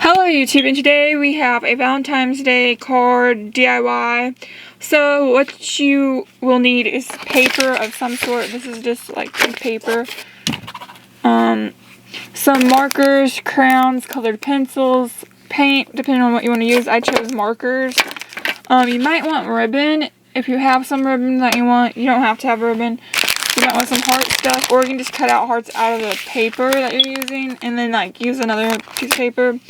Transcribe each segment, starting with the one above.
Hello YouTube, and today we have a Valentine's Day card DIY. So what you will need is paper of some sort. This is just like paper. Some markers, crayons, colored pencils, paint, depending on what you want to use. I chose markers. You might want ribbon. If you have some ribbon that you want, you don't have to have ribbon. You might want some heart stuff, or you can just cut out hearts out of the paper that you're using and then like use another piece of paper.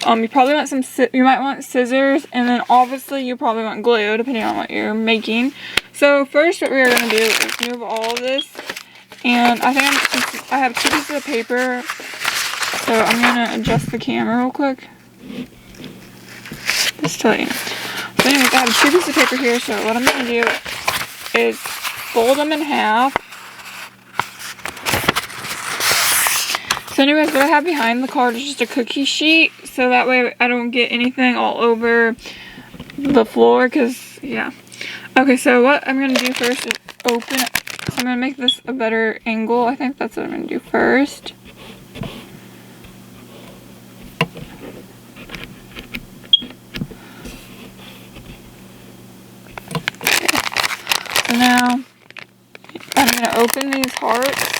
You probably want you might want scissors, and then obviously you probably want glue depending on what you're making. So first what we're going to do is move all of this, and I have 2 pieces of paper, so I'm going to adjust the camera real quick. Just tell you. So anyways, I have 2 pieces of paper here, so what I'm going to do is fold them in half. So anyways, what I have behind the card is just a cookie sheet, so that way I don't get anything all over the floor, because, yeah. Okay, so what I'm going to do first is open it. So I'm going to make this a better angle. I think that's what I'm going to do first. Okay. So now I'm going to open these hearts.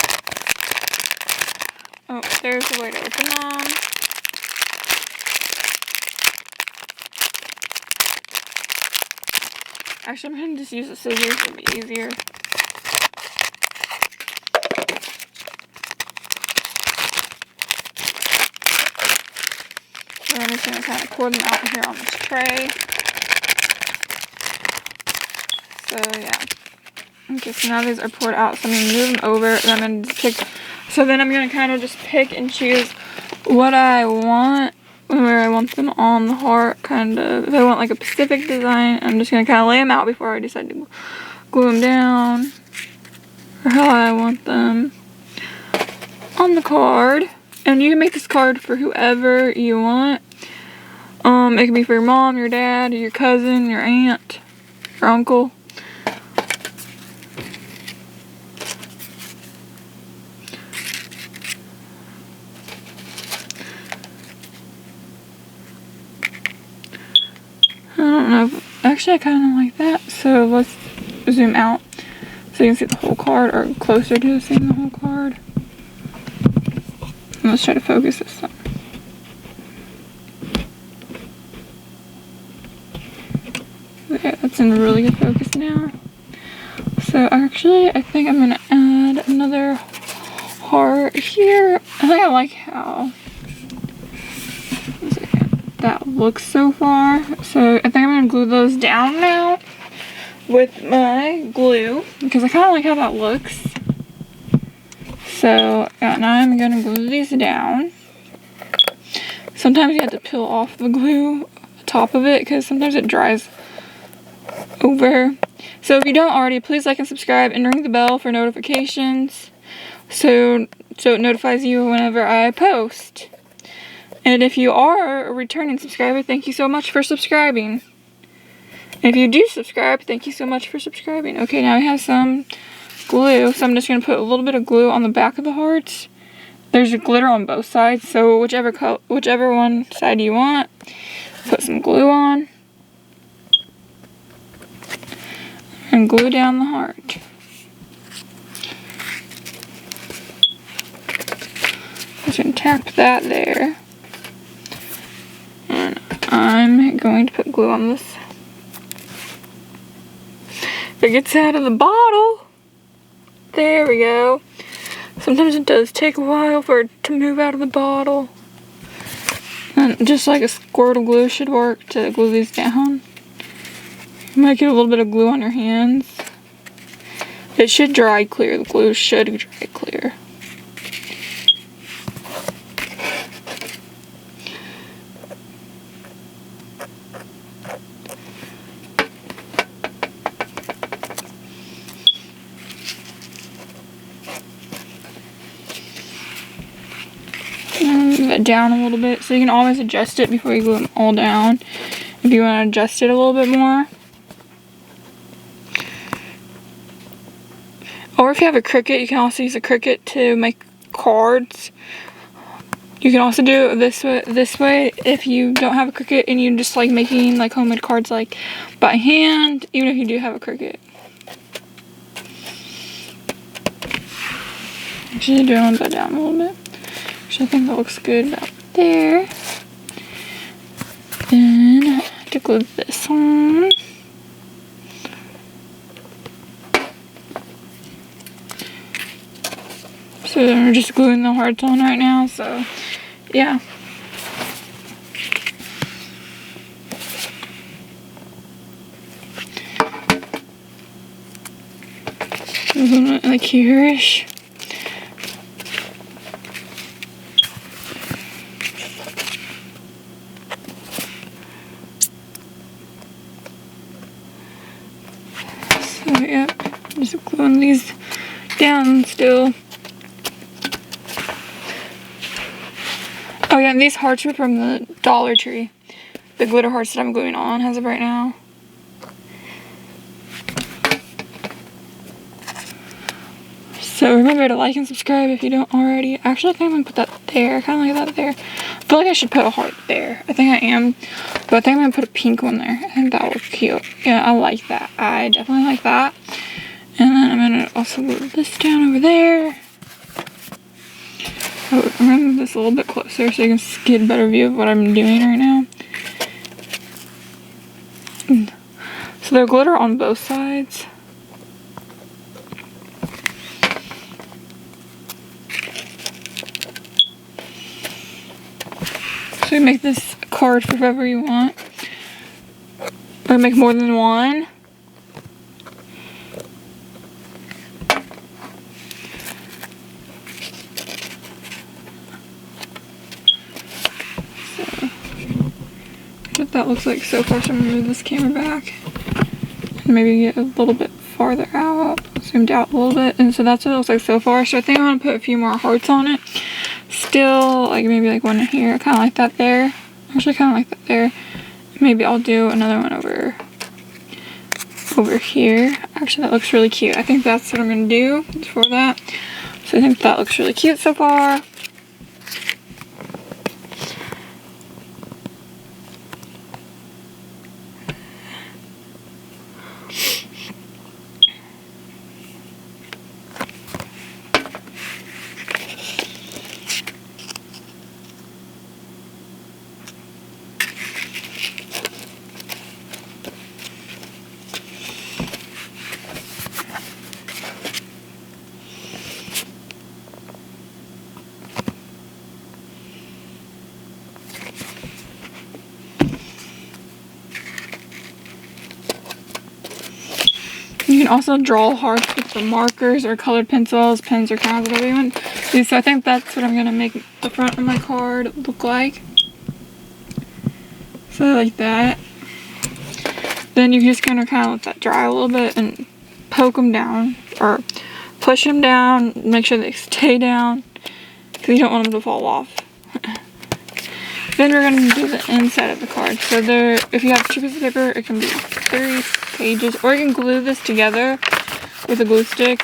Oh, there's the way to open them. Actually, I'm going to just use the scissors, it'll be easier. So I'm just going to kind of pour them out here on this tray. So, yeah. Okay, so now these are poured out, so I'm going to move them over, and I'm going to pick. So then I'm going to kind of just pick and choose what I want, where I want them on the heart, kind of. If I want like a specific design, I'm just going to kind of lay them out before I decide to glue them down, or how I want them on the card. And you can make this card for whoever you want. It can be for your mom, your dad, your cousin, your aunt, your uncle. I don't know. Actually, I kind of like that. So let's zoom out so you can see the whole card, or closer to seeing the whole card. And let's try to focus this time. Okay, that's in really good focus now. So actually, I think I'm going to add another heart here. I think I like how that looks so far. So I think I'm going to glue those down now with my glue, because I kind of like how that looks. So now I'm going to glue these down. Sometimes you have to peel off the glue top of it, because sometimes it dries over. So if you don't already, please like and subscribe and ring the bell for notifications, so it notifies you whenever I post. And if you are a returning subscriber, thank you so much for subscribing. And if you do subscribe, thank you so much for subscribing. Okay, now we have some glue, so I'm just going to put a little bit of glue on the back of the hearts. There's glitter on both sides, so whichever one side you want, put some glue on. And glue down the heart. Just going to tap that there. And I'm going to put glue on this. If it gets out of the bottle. There we go. Sometimes it does take a while for it to move out of the bottle. And just like a squirt of glue should work to glue these down. You might get a little bit of glue on your hands. It should dry clear. The glue should dry clear. Move it down a little bit, so you can always adjust it before you glue them all down if you want to adjust it a little bit more. Or if you have a Cricut, you can also use a Cricut to make cards. You can also do it this way if you don't have a Cricut and you just like making like homemade cards like by hand, even if you do have a Cricut. Actually, do one that down a little bit. Actually, I think that looks good about there. Then I have to glue this on. So we're just gluing the hearts on right now, so yeah. Like here-ish. So yeah, just gluing these down still. Oh yeah, and these hearts are from the Dollar Tree. The glitter hearts that I'm gluing on as of right now. So remember to like and subscribe if you don't already. Actually, I think I'm gonna put that there. I kind of like that there. I feel like I should put a heart there. I think I am. But I think I'm gonna put a pink one there. I think that looks cute. Yeah, I like that. I definitely like that. And then I'm gonna also glue this down over there. Oh, I'm gonna move this a little bit closer so you can get a better view of what I'm doing right now. So there's glitter on both sides. So you make this card for whoever you want. Or make more than one. What that looks like so far. So I'm gonna move this camera back and maybe get a little bit farther out, zoomed out a little bit. And so that's what it looks like so far. So I think I'm gonna put a few more hearts on it still, like maybe like one here. I kind of like that there. Actually, kind of like that there. Maybe I'll do another one over here. Actually, that looks really cute. I think that's what I'm gonna do for that. So I think that looks really cute so far. You can also draw hearts with the markers or colored pencils, pens, or crayons, whatever you want to do. So I think that's what I'm going to make the front of my card look like. So like that. Then you just kind of let that dry a little bit and poke them down or push them down. Make sure they stay down because you don't want them to fall off. Then we're going to do the inside of the card. So there, if you have 2 pieces of paper, it can be 3 pages. Or you can glue this together with a glue stick.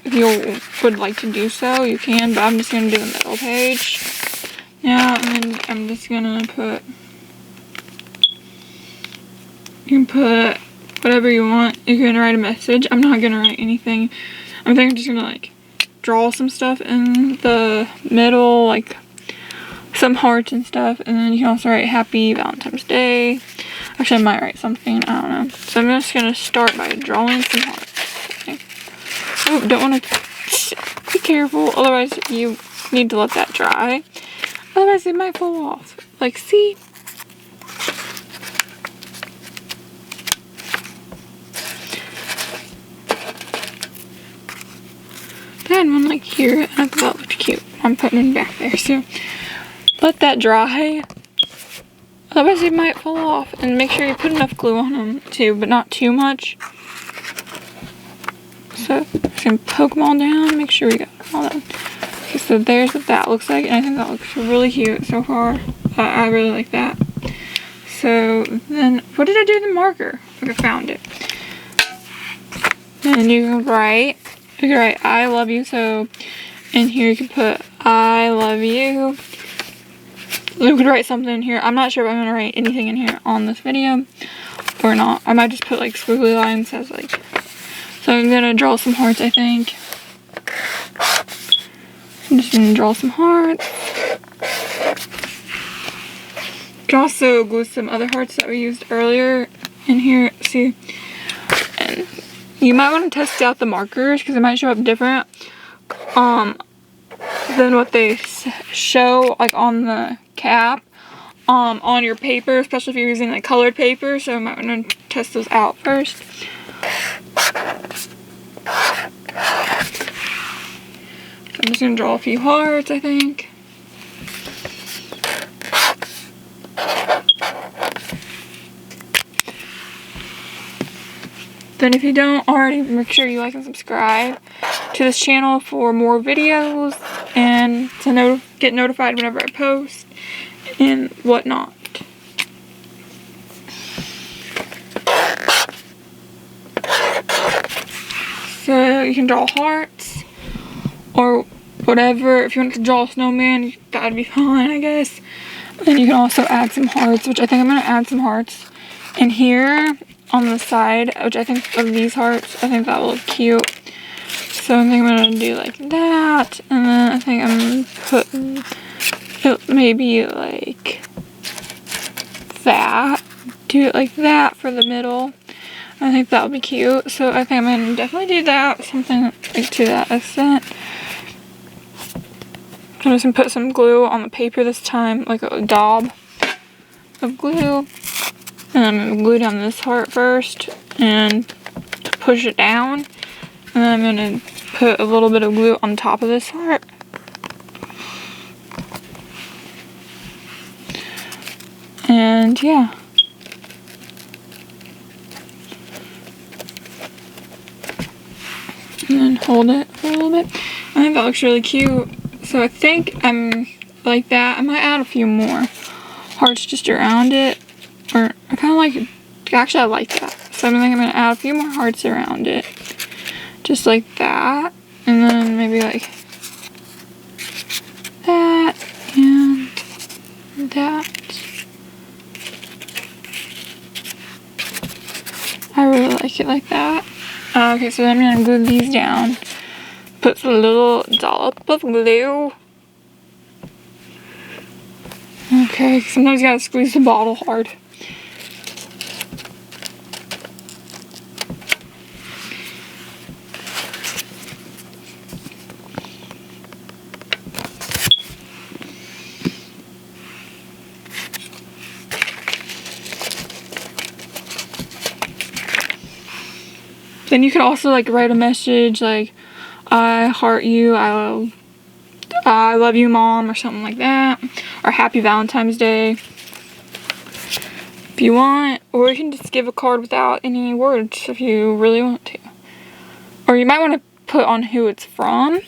If you would like to do so, you can. But I'm just going to do the middle page now. And then I'm just going to put... You can put whatever you want. You can write a message. I'm not going to write anything. I think I'm just going to like draw some stuff in the middle, like some hearts and stuff. And then you can also write Happy Valentine's Day. Actually, I might write something. I don't know. So I'm just going to start by drawing some hearts. Okay. Oh, don't want to... Be careful. Otherwise, you need to let that dry. Otherwise, it might fall off. Like, see? I had one like here, and I thought that looked cute. I'm putting it back there, so let that dry. Otherwise, it might fall off. And make sure you put enough glue on them too, but not too much. So just gonna poke them all down. Make sure we got all done. Okay, so there's what that looks like, and I think that looks really cute so far. I really like that. So then, what did I do with the marker? Okay, I found it. And you can write. You can write, I love you. So And here you can put, I love you. You could write something in here. I'm not sure if I'm going to write anything in here on this video or not. I might just put like squiggly lines as like, so I'm going to draw some hearts, I think. I'm just going to draw some hearts. You can also glue some other hearts that we used earlier in here. See, and you might want to test out the markers because it might show up different than what they show like on the cap on your paper, especially if you're using like colored paper. So you might want to test those out first. So I'm just going to draw a few hearts, I think. Then if you don't already, make sure you like and subscribe to this channel for more videos and to get notified whenever I post and whatnot. So you can draw hearts or whatever. If you want to draw a snowman, that would be fine, I guess. Then you can also add some hearts, which I think I'm going to add some hearts in here on the side, which I think of these hearts, I think that will look cute. So I think I'm going to do like that, and then I think I'm going to put it maybe like that. Do it like that for the middle. I think that would be cute. So I think I'm going to definitely do that, something like to that extent. I'm just going to put some glue on the paper this time, like a daub of glue. And I'm going to glue down this heart first and push it down. And then I'm going to put a little bit of glue on top of this heart. And yeah. And then hold it for a little bit. I think that looks really cute. So I think I'm like that. I might add a few more hearts just around it. Or I kind of like it. Actually, I like that. So I think I'm going to add a few more hearts around it. Just like that. And then maybe like that and that. I really like it like that. Okay, so then I'm going to glue these down. Put a little dollop of glue. Okay, sometimes you gotta squeeze the bottle hard. Then you could also like write a message like, I heart you, I love you, Mom, or something like that. Or Happy Valentine's Day. If you want. Or you can just give a card without any words if you really want to. Or you might want to put on who it's from.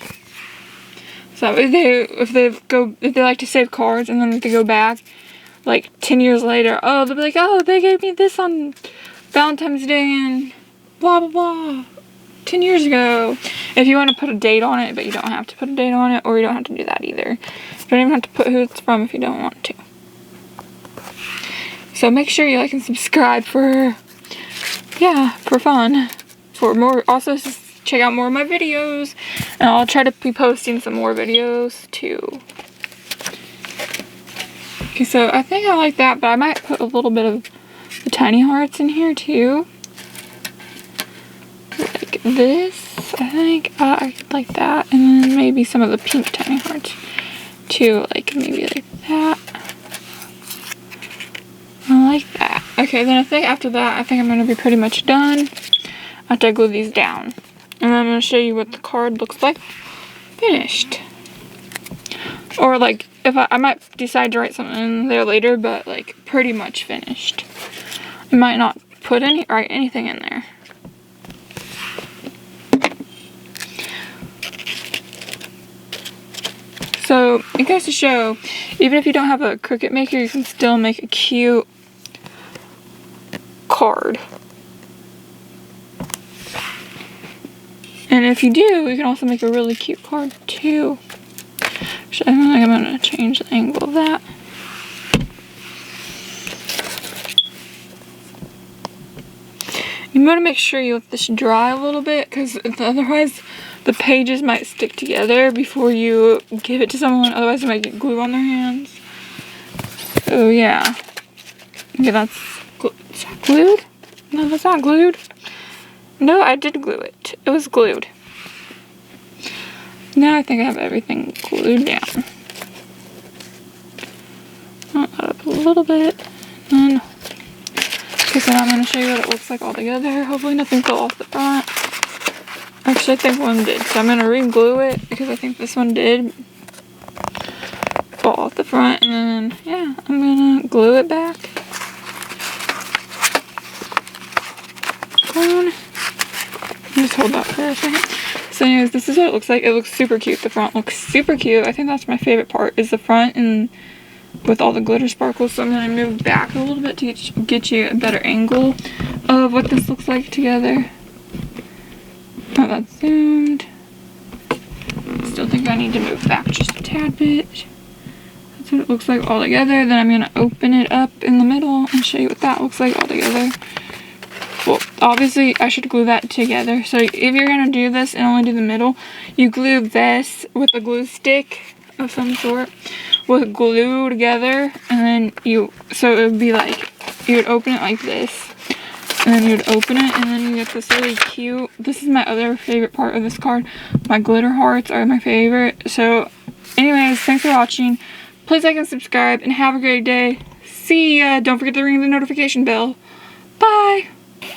So if they like to save cards and then if they go back like 10 years later, oh, they'll be like, oh, they gave me this on Valentine's Day and blah, blah, blah. 10 years ago. If you want to put a date on it, but you don't have to put a date on it, or you don't have to do that either. You don't even have to put who it's from if you don't want to. So make sure you like and subscribe for fun. For more, also check out more of my videos, and I'll try to be posting some more videos too. Okay, so I think I like that, but I might put a little bit of the tiny hearts in here too. Like this, I think I like that, and then maybe some of the pink tiny hearts too, like maybe like that. I like that. Okay, then I think after that, I think I'm going to be pretty much done after I glue these down. And I'm going to show you what the card looks like finished. Or like, if I might decide to write something in there later, but like pretty much finished. I might not write anything in there. So it goes to show, even if you don't have a Cricut maker, you can still make a cute card. And if you do, you can also make a really cute card too. Actually, I think I'm going to change the angle of that. You want to make sure you let this dry a little bit, because otherwise the pages might stick together before you give it to someone. Otherwise, they might get glue on their hands. So yeah. Okay, that's is that glued? No, that's not glued. No, I did glue it. It was glued. Now I think I have everything glued down. I'll add up a little bit. And okay, so now I'm going to show you what it looks like all together. Hopefully nothing fell off the front. Actually, I think one did. So I'm going to re-glue it because I think this one did fall off the front. And then, yeah, I'm going to glue it back. Just hold that for a second. So anyways, this is what it looks like. It looks super cute. The front looks super cute. I think that's my favorite part, is the front and with all the glitter sparkles. So I'm going to move back a little bit to get you a better angle of what this looks like together. Oh, that's zoomed. Still think I need to move back just a tad bit. That's what it looks like all together. Then I'm going to open it up in the middle and show you what that looks like all together. Well, obviously, I should glue that together. So if you're going to do this and only do the middle, you glue this with a glue stick of some sort with glue together. And then so it would be like, you would open it like this. And then you would open it, and then you get this really cute, this is my other favorite part of this card. My glitter hearts are my favorite. So anyways, thanks for watching. Please like and subscribe, and have a great day. See ya. Don't forget to ring the notification bell. Bye.